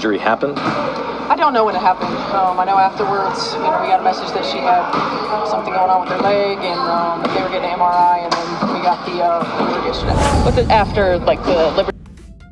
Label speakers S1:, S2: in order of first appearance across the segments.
S1: injury happened?
S2: I don't know when it happened. I know afterwards, we got a message that she had something going on with her leg, and that they were getting an MRI, and then we got the word yesterday. But after, the liver.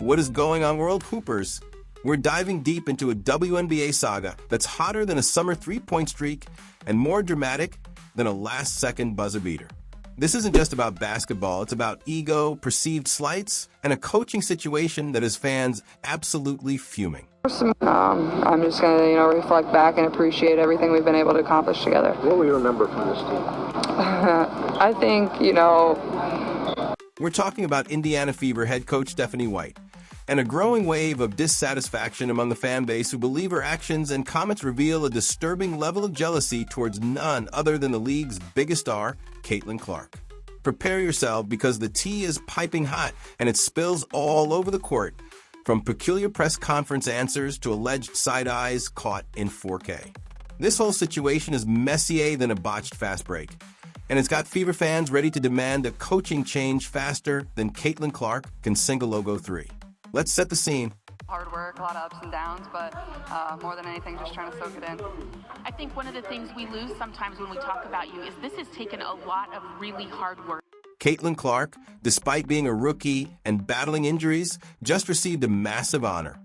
S3: What is going on, World Hoopers? We're diving deep into a WNBA saga that's hotter than a summer three-point streak and more dramatic than a last-second buzzer beater. This isn't just about basketball. It's about ego, perceived slights, and a coaching situation that has fans absolutely fuming.
S4: I'm just going to, reflect back and appreciate everything we've been able to accomplish together.
S5: What will you remember from this team?
S4: I think,
S3: We're talking about Indiana Fever head coach Stepahine White, and a growing wave of dissatisfaction among the fan base who believe her actions and comments reveal a disturbing level of jealousy towards none other than the league's biggest star, Caitlin Clark. Prepare yourself because the tea is piping hot and it spills all over the court, from peculiar press conference answers to alleged side eyes caught in 4K. This whole situation is messier than a botched fast break, and it's got Fever fans ready to demand a coaching change faster than Caitlin Clark can sing a logo 3. Let's set the scene.
S4: Hard work, a lot of ups and downs, but more than anything, just trying to soak it in.
S6: I think one of the things we lose sometimes when we talk about you is this has taken a lot of really hard work.
S3: Caitlin Clark, despite being a rookie and battling injuries, just received a massive honor: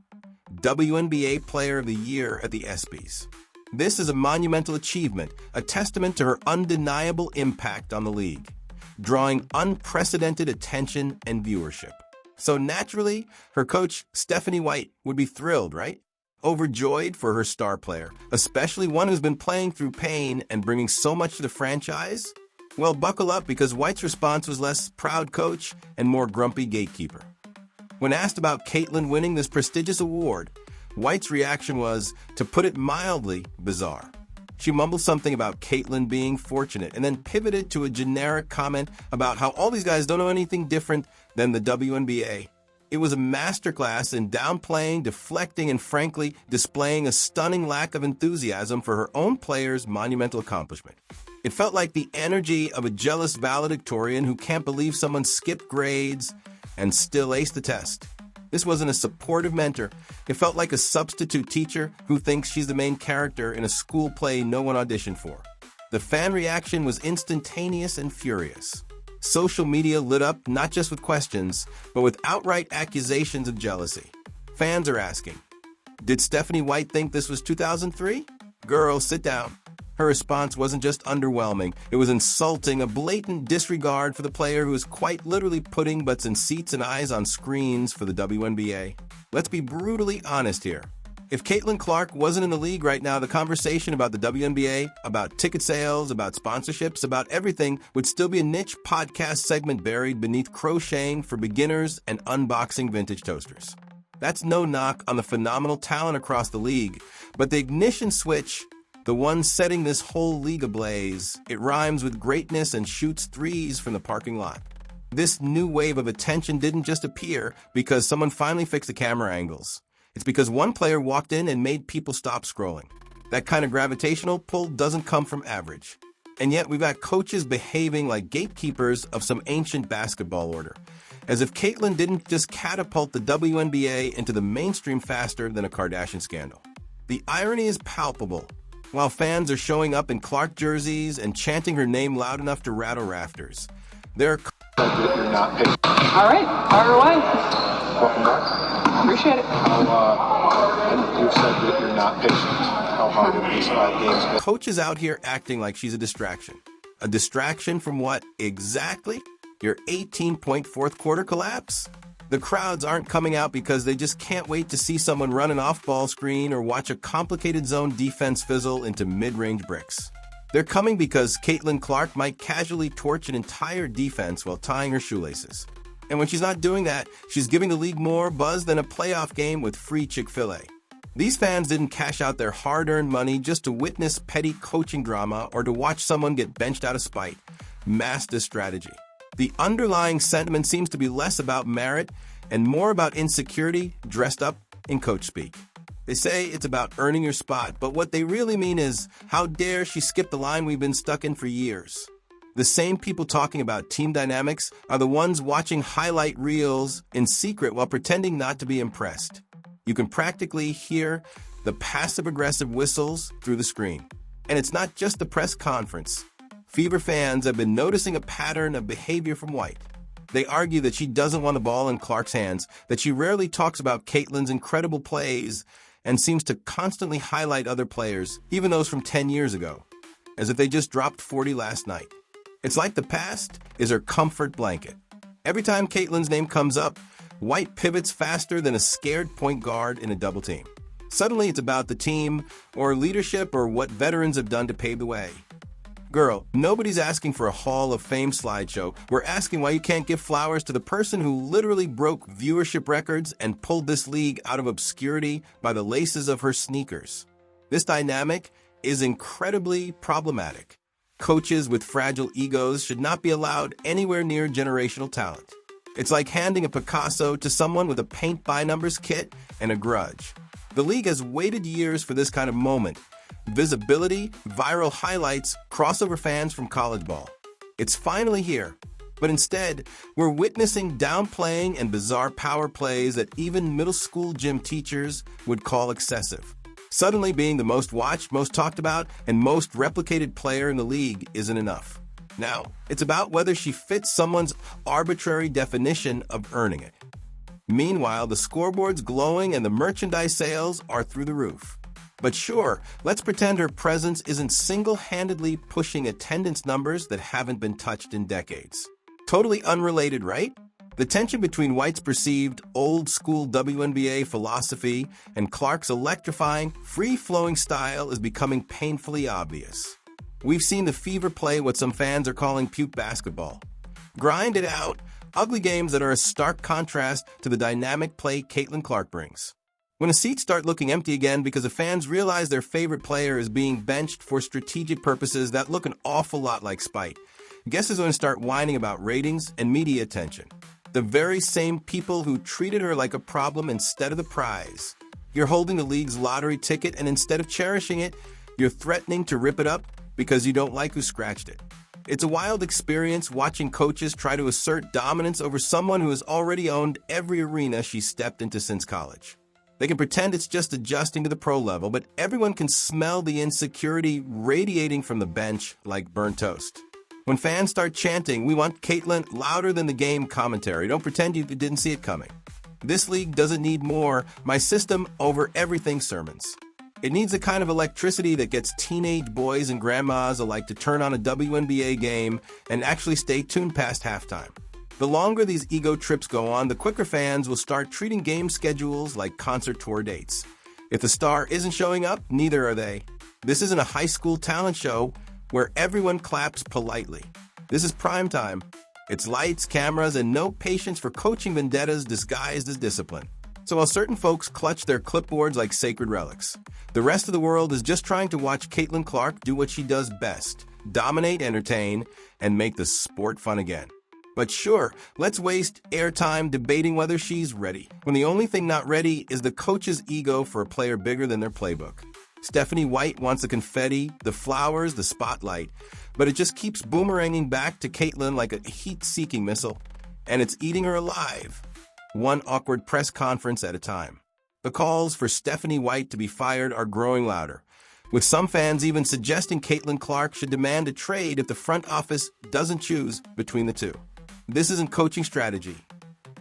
S3: WNBA Player of the Year at the ESPYs. This is a monumental achievement, a testament to her undeniable impact on the league, drawing unprecedented attention and viewership. So naturally, her coach, Stepahine White, would be thrilled, right? Overjoyed for her star player, especially one who's been playing through pain and bringing so much to the franchise. Well, buckle up, because White's response was less proud coach and more grumpy gatekeeper. When asked about Caitlin winning this prestigious award, White's reaction was, to put it mildly, bizarre. She mumbled something about Caitlin being fortunate and then pivoted to a generic comment about how all these guys don't know anything different than the WNBA. It was a masterclass in downplaying, deflecting, and frankly, displaying a stunning lack of enthusiasm for her own players' monumental accomplishment. It felt like the energy of a jealous valedictorian who can't believe someone skipped grades and still aced the test. This wasn't a supportive mentor. It felt like a substitute teacher who thinks she's the main character in a school play no one auditioned for. The fan reaction was instantaneous and furious. Social media lit up not just with questions, but with outright accusations of jealousy. Fans are asking, did Stepahine White think this was 2003? Girl, sit down. Her response wasn't just underwhelming, it was insulting, a blatant disregard for the player who is quite literally putting butts in seats and eyes on screens for the WNBA. Let's be brutally honest here. If Caitlin Clark wasn't in the league right now, the conversation about the WNBA, about ticket sales, about sponsorships, about everything would still be a niche podcast segment buried beneath crocheting for beginners and unboxing vintage toasters. That's no knock on the phenomenal talent across the league, but the ignition switch, the one setting this whole league ablaze, it rhymes with greatness and shoots threes from the parking lot. This new wave of attention didn't just appear because someone finally fixed the camera angles. It's because one player walked in and made people stop scrolling. That kind of gravitational pull doesn't come from average. And yet we've got coaches behaving like gatekeepers of some ancient basketball order, as if Caitlin didn't just catapult the WNBA into the mainstream faster than a Kardashian scandal. The irony is palpable. While fans are showing up in Clark jerseys and chanting her name loud enough to rattle rafters, there are...
S5: You're not patient.
S2: All right, fire away.
S5: Welcome back.
S2: Appreciate it.
S5: You said that you're not patient. How hard have these 5 games been?
S3: Coaches out here acting like she's a distraction. A distraction from what exactly? Your 18-point fourth quarter collapse? The crowds aren't coming out because they just can't wait to see someone run an off-ball screen or watch a complicated zone defense fizzle into mid-range bricks. They're coming because Caitlin Clark might casually torch an entire defense while tying her shoelaces. And when she's not doing that, she's giving the league more buzz than a playoff game with free Chick-fil-A. These fans didn't cash out their hard-earned money just to witness petty coaching drama or to watch someone get benched out of spite. Master strategy. The underlying sentiment seems to be less about merit and more about insecurity dressed up in coach speak. They say it's about earning your spot, but what they really mean is, how dare she skip the line we've been stuck in for years? The same people talking about team dynamics are the ones watching highlight reels in secret while pretending not to be impressed. You can practically hear the passive-aggressive whistles through the screen. And it's not just the press conference. Fever fans have been noticing a pattern of behavior from White. They argue that she doesn't want the ball in Clark's hands, that she rarely talks about Caitlin's incredible plays, and seems to constantly highlight other players, even those from 10 years ago, as if they just dropped 40 last night. It's like the past is her comfort blanket. Every time Caitlin's name comes up, White pivots faster than a scared point guard in a double team. Suddenly it's about the team, or leadership, or what veterans have done to pave the way. Girl, nobody's asking for a Hall of Fame slideshow. We're asking why you can't give flowers to the person who literally broke viewership records and pulled this league out of obscurity by the laces of her sneakers. This dynamic is incredibly problematic. Coaches with fragile egos should not be allowed anywhere near generational talent. It's like handing a Picasso to someone with a paint-by-numbers kit and a grudge. The league has waited years for this kind of moment. Visibility, viral highlights, crossover fans from college ball. It's finally here. But instead, we're witnessing downplaying and bizarre power plays that even middle school gym teachers would call excessive. Suddenly being the most watched, most talked about, and most replicated player in the league isn't enough. Now, it's about whether she fits someone's arbitrary definition of earning it. Meanwhile, the scoreboard's glowing and the merchandise sales are through the roof. But sure, let's pretend her presence isn't single-handedly pushing attendance numbers that haven't been touched in decades. Totally unrelated, right? The tension between White's perceived old-school WNBA philosophy and Clark's electrifying, free-flowing style is becoming painfully obvious. We've seen the Fever play what some fans are calling puke basketball. Grind it out, ugly games that are a stark contrast to the dynamic play Caitlin Clark brings. When the seats start looking empty again because the fans realize their favorite player is being benched for strategic purposes that look an awful lot like spite, guess who's going to start whining about ratings and media attention? The very same people who treated her like a problem instead of the prize. You're holding the league's lottery ticket, and instead of cherishing it, you're threatening to rip it up because you don't like who scratched it. It's a wild experience watching coaches try to assert dominance over someone who has already owned every arena she's stepped into since college. They can pretend it's just adjusting to the pro level, but everyone can smell the insecurity radiating from the bench like burnt toast. When fans start chanting, "We want Caitlin," louder than the game commentary, don't pretend you didn't see it coming. This league doesn't need more "my system over everything" sermons. It needs the kind of electricity that gets teenage boys and grandmas alike to turn on a WNBA game and actually stay tuned past halftime. The longer these ego trips go on, the quicker fans will start treating game schedules like concert tour dates. If the star isn't showing up, neither are they. This isn't a high school talent show where everyone claps politely. This is prime time. It's lights, cameras, and no patience for coaching vendettas disguised as discipline. So while certain folks clutch their clipboards like sacred relics, the rest of the world is just trying to watch Caitlin Clark do what she does best: dominate, entertain, and make the sport fun again. But sure, let's waste airtime debating whether she's ready, when the only thing not ready is the coach's ego for a player bigger than their playbook. Stephanie White wants the confetti, the flowers, the spotlight, but it just keeps boomeranging back to Caitlin like a heat-seeking missile, and it's eating her alive, one awkward press conference at a time. The calls for Stephanie White to be fired are growing louder, with some fans even suggesting Caitlin Clark should demand a trade if the front office doesn't choose between the two. This isn't coaching strategy.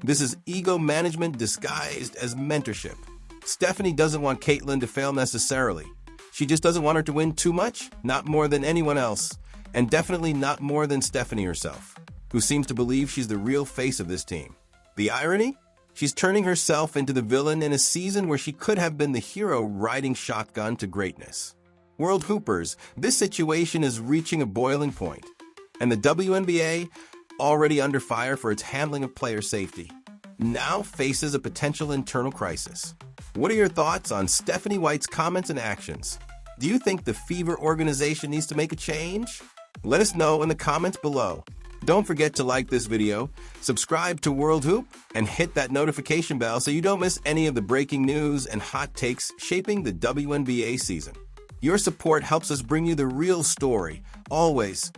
S3: This is ego management disguised as mentorship. Stephanie doesn't want Caitlin to fail necessarily. She just doesn't want her to win too much, not more than anyone else, and definitely not more than Stephanie herself, who seems to believe she's the real face of this team. The irony? She's turning herself into the villain in a season where she could have been the hero riding shotgun to greatness. World Hoopers, this situation is reaching a boiling point, and the WNBA, already under fire for its handling of player safety, now faces a potential internal crisis. What are your thoughts on Stephanie White's comments and actions? Do you think the Fever organization needs to make a change? Let us know in the comments below. Don't forget to like this video, subscribe to World Hoop, and hit that notification bell so you don't miss any of the breaking news and hot takes shaping the WNBA season. Your support helps us bring you the real story, always.